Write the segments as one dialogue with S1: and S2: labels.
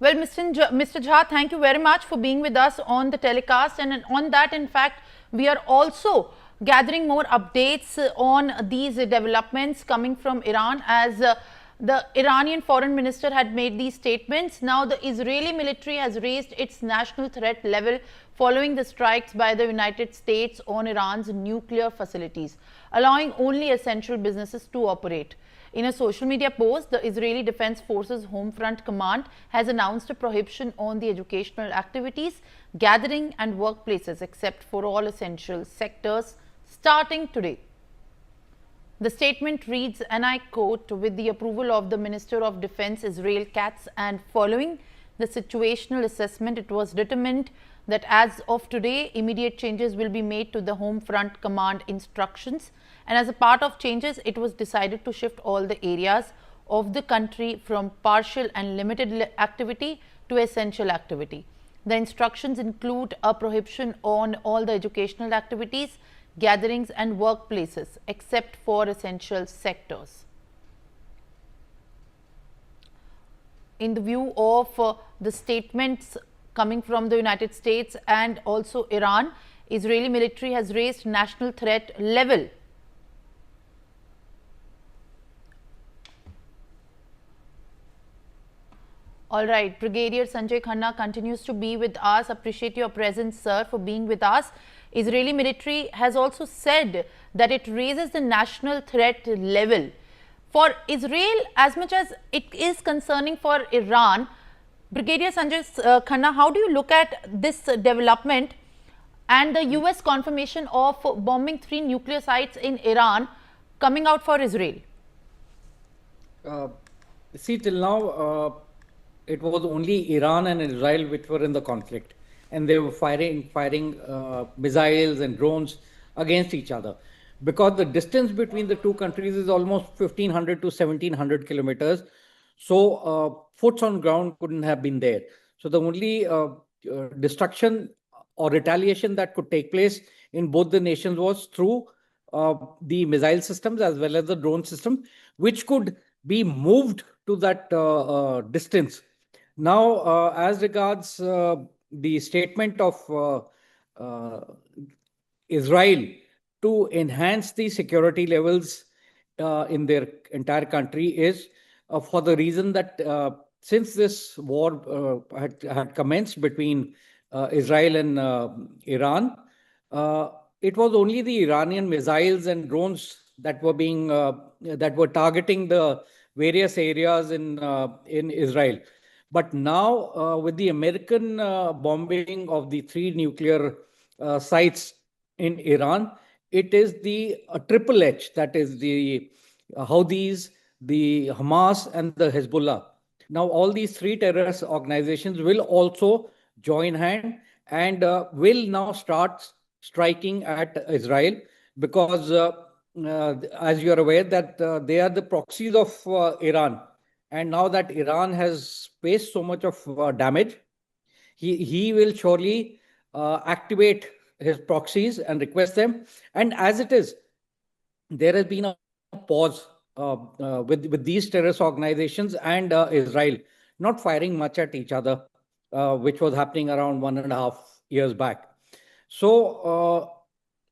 S1: Well, Mr. Jha, thank you very much for being with us on the telecast. And on that, in fact, we are also gathering more updates on these developments coming from Iran, as the Iranian foreign minister had made these statements. Now, the Israeli military has raised its national threat level following the strikes by the United States on Iran's nuclear facilities, allowing only essential businesses to operate. In a social media post, the Israeli Defense Forces Home Front Command has announced a prohibition on the educational activities, gathering and workplaces except for all essential sectors starting today. The statement reads, and I quote, with the approval of the Minister of Defense Israel Katz and following the situational assessment, it was determined that as of today, immediate changes will be made to the Home Front Command instructions. And as a part of changes, it was decided to shift all the areas of the country from partial and limited activity to essential activity. The instructions include a prohibition on all the educational activities, gatherings and workplaces except for essential sectors. In the view of the statements coming from the United States and also Iran, Israeli military has raised national threat level. All right, Brigadier Sanjay Khanna continues to be with us. Appreciate your presence, sir, for being with us. Israeli military has also said that it raises the national threat level. For Israel, as much as it is concerning for Iran, Brigadier Sanjay Khanna, how do you look at this development and the US confirmation of bombing 3 nuclear sites in Iran coming out for Israel?
S2: See, till now, it was only Iran and Israel which were in the conflict, and they were firing missiles and drones against each other, because the distance between the two countries is almost 1500 to 1700 kilometers. So foots on ground couldn't have been there. So the only destruction or retaliation that could take place in both the nations was through the missile systems as well as the drone system, which could be moved to that distance. Now, as regards the statement of Israel to enhance the security levels in their entire country is for the reason that since this war had commenced between Israel and Iran, it was only the Iranian missiles and drones that were targeting the various areas in Israel. But now, with the American bombing of the 3 nuclear sites in Iran, it is the triple H, that is the Houthis, the Hamas, and the Hezbollah. Now, all these 3 terrorist organizations will also join hand and will now start striking at Israel, because as you are aware that they are the proxies of Iran. And now that Iran has faced so much of damage, he will surely activate his proxies and request them. And as it is, there has been a pause with these terrorist organizations and Israel not firing much at each other, which was happening around 1.5 years back. So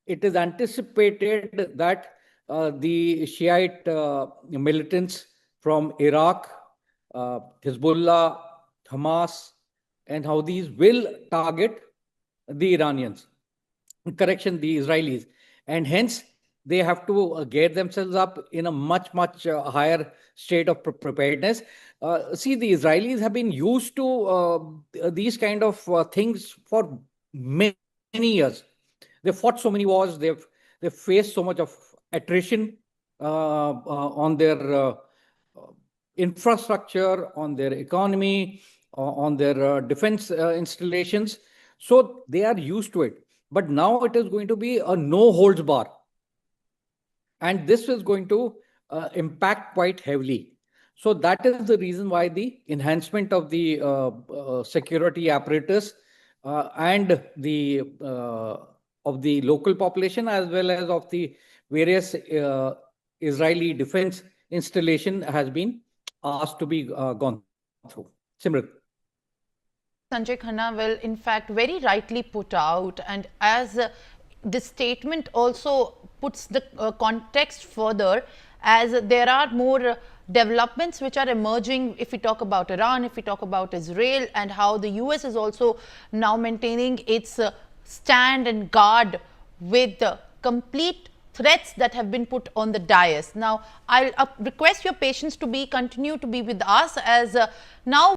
S2: it is anticipated that the Shiite militants from Iraq, Hezbollah, Hamas, and Houthis will target the Iranians, the Israelis, and hence they have to gear themselves up in a much higher state of preparedness. See, the Israelis have been used to these kind of things for many years. They fought so many wars. They've faced so much of attrition on their infrastructure, on their economy, on their defense installations. So they are used to it. But now it is going to be a no holds bar. And this is going to impact quite heavily. So that is the reason why the enhancement of the security apparatus and the of the local population as well as of the various Israeli defense installation has been asked to be gone through. Simran.
S1: Sanjay Khanna, well, in fact, very rightly put out, and as this statement also puts the context further, as there are more developments which are emerging. If we talk about Iran, if we talk about Israel, and how the US is also now maintaining its stand and guard with complete threats that have been put on the dais. Now, I'll request your patience to continue to be with us, as now